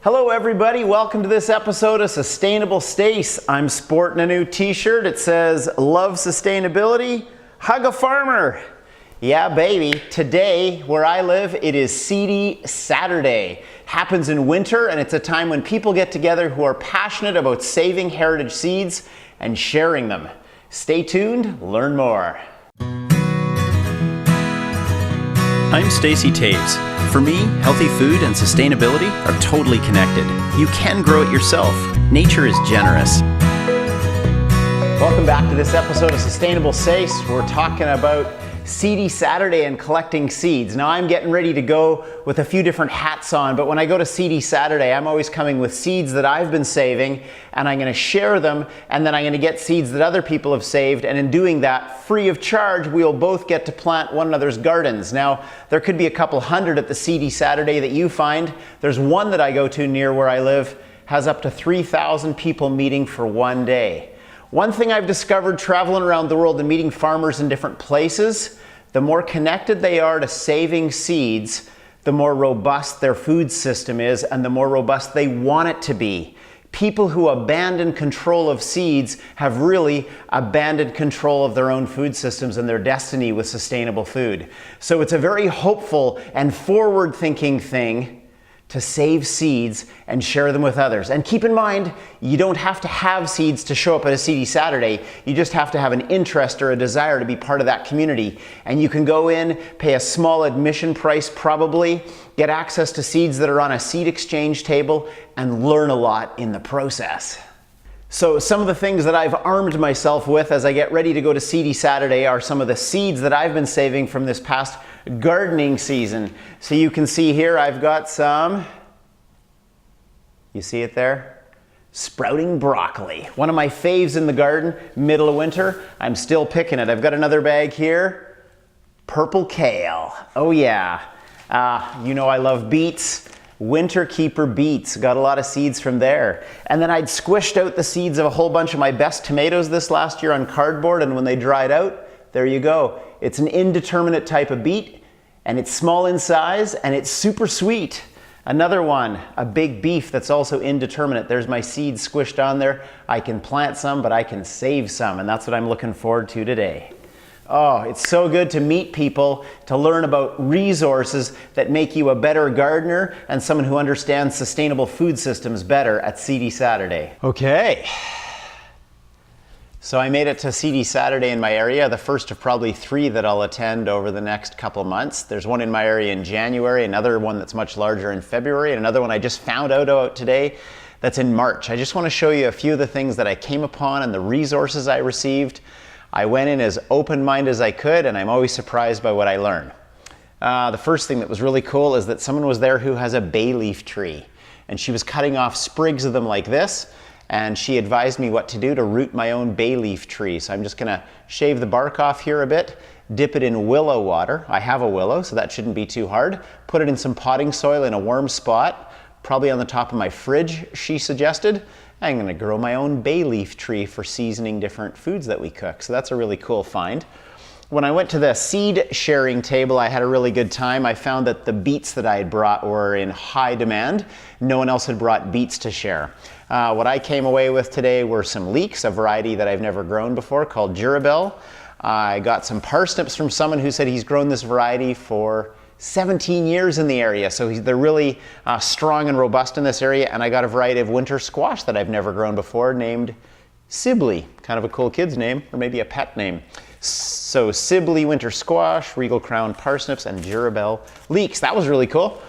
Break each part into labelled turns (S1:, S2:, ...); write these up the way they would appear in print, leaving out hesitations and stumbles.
S1: Hello everybody, welcome to this episode of Sustainable Stace. I'm sporting a new t-shirt. It says, love sustainability, hug a farmer. Yeah baby, today where I live it is Seedy Saturday. Happens in winter and it's a time when people get together who are passionate about saving heritage seeds and sharing them. Stay tuned, learn more.
S2: I'm Stacy Taves. For me, healthy food and sustainability are totally connected. You can grow it yourself. Nature is generous.
S1: Welcome back to this episode of Sustainable Stace. We're talking about Seedy Saturday and collecting seeds. Now I'm getting ready to go with a few different hats on, but when I go to Seedy Saturday, I'm always coming with seeds that I've been saving, and I'm going to share them, and then I'm going to get seeds that other people have saved, and in doing that, free of charge, we'll both get to plant one another's gardens. Now, there could be a couple hundred at the Seedy Saturday that you find. There's one that I go to near where I live, has up to 3,000 people meeting for one day. One thing I've discovered traveling around the world and meeting farmers in different places, the more connected they are to saving seeds, the more robust their food system is and the more robust they want it to be. People who abandon control of seeds have really abandoned control of their own food systems and their destiny with sustainable food. So it's a very hopeful and forward-thinking thing to save seeds and share them with others. And keep in mind, you don't have to have seeds to show up at a Seedy Saturday. You just have to have an interest or a desire to be part of that community. And you can go in, pay a small admission price probably, get access to seeds that are on a seed exchange table, and learn a lot in the process. So some of the things that I've armed myself with as I get ready to go to Seedy Saturday are some of the seeds that I've been saving from this past gardening season. So you can see here I've got some, you see it there? Sprouting broccoli. One of my faves in the garden, middle of winter. I'm still picking it. I've got another bag here. Purple kale. Oh yeah. You know I love beets. Winter keeper beets, got a lot of seeds from there. And then I'd squished out the seeds of a whole bunch of my best tomatoes this last year on cardboard, and when they dried out, there you go. It's an indeterminate type of beet, and it's small in size, and it's super sweet. Another one, a big beef that's also indeterminate. There's my seeds squished on there. I can plant some, but I can save some, and that's what I'm looking forward to today. Oh, it's so good to meet people, to learn about resources that make you a better gardener and someone who understands sustainable food systems better at Seedy Saturday. Okay, so I made it to Seedy Saturday in my area, the first of probably 3 that I'll attend over the next couple months. There's one in my area in January, another one that's much larger in February, and another one I just found out about today that's in March. I just want to show you a few of the things that I came upon and the resources I received. I went in as open-minded as I could, and I'm always surprised by what I learn. The first thing that was really cool is that someone was there who has a bay leaf tree, and she was cutting off sprigs of them like this, and she advised me what to do to root my own bay leaf tree. So I'm just gonna shave the bark off here a bit, dip it in willow water. I have a willow, so that shouldn't be too hard. Put it in some potting soil in a warm spot, probably on the top of my fridge, she suggested. I'm going to grow my own bay leaf tree for seasoning different foods that we cook. So that's a really cool find. When I went to the seed sharing table, I had a really good time. I found that the beets that I had brought were in high demand. No one else had brought beets to share. What I came away with today were some leeks, a variety that I've never grown before called Durabel. I got some parsnips from someone who said he's grown this variety for 17 years in the area, so they're really strong and robust in this area. And I got a variety of winter squash that I've never grown before named Sibley, kind of a cool kid's name, or maybe a pet name. So Sibley winter squash, Regal Crown parsnips, and Durabel leeks. That was really cool.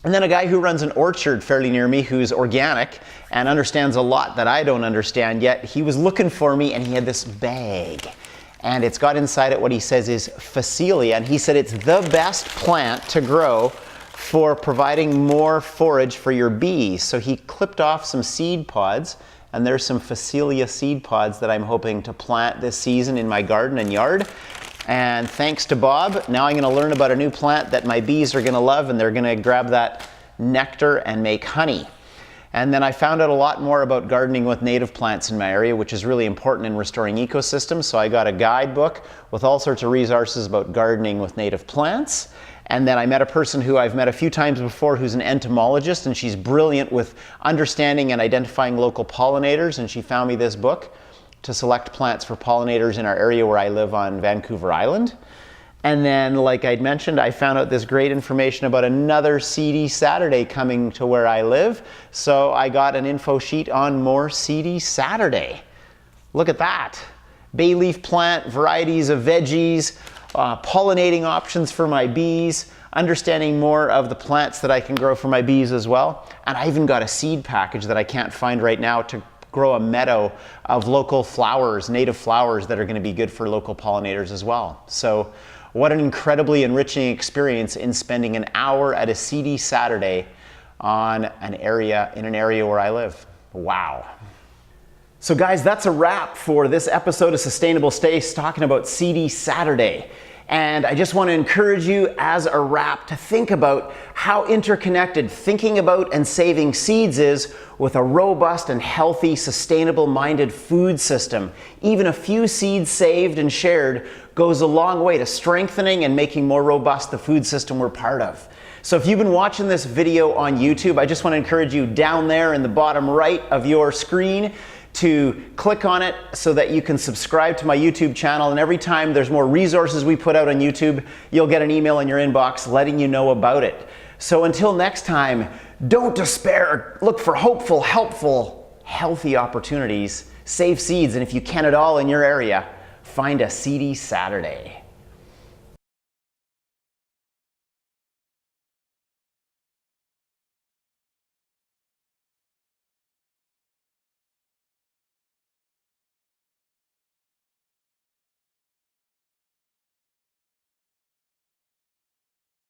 S1: And then a guy who runs an orchard fairly near me who's organic and understands a lot that I don't understand yet. He was looking for me and he had this bag. And it's got inside it what he says is Phacelia, and he said it's the best plant to grow for providing more forage for your bees. So he clipped off some seed pods, and there's some Phacelia seed pods that I'm hoping to plant this season in my garden and yard. And thanks to Bob, now I'm going to learn about a new plant that my bees are going to love, and they're going to grab that nectar and make honey. And then I found out a lot more about gardening with native plants in my area, which is really important in restoring ecosystems. So I got a guidebook with all sorts of resources about gardening with native plants. And then I met a person who I've met a few times before who's an entomologist, and she's brilliant with understanding and identifying local pollinators, and she found me this book to select plants for pollinators in our area where I live on Vancouver Island. And then, like I'd mentioned, I found out this great information about another Seedy Saturday coming to where I live. So I got an info sheet on more Seedy Saturday. Look at that. Bay leaf plant, varieties of veggies, pollinating options for my bees, understanding more of the plants that I can grow for my bees as well. And I even got a seed package that I can't find right now to grow a meadow of local flowers, native flowers that are going to be good for local pollinators as well. So what an incredibly enriching experience in spending an hour at a Seedy Saturday in an area where I live. Wow. So guys, that's a wrap for this episode of Sustainable Stace talking about Seedy Saturday. And I just want to encourage you as a wrap to think about how interconnected thinking about and saving seeds is with a robust and healthy, sustainable-minded food system. Even a few seeds saved and shared goes a long way to strengthening and making more robust the food system we're part of. So if you've been watching this video on YouTube, I just want to encourage you down there in the bottom right of your screen to click on it so that you can subscribe to my YouTube channel, and every time there's more resources we put out on YouTube, you'll get an email in your inbox letting you know about it. So until next time, don't despair. Look for hopeful, helpful, healthy opportunities. Save seeds, and if you can at all in your area, find a Seedy Saturday.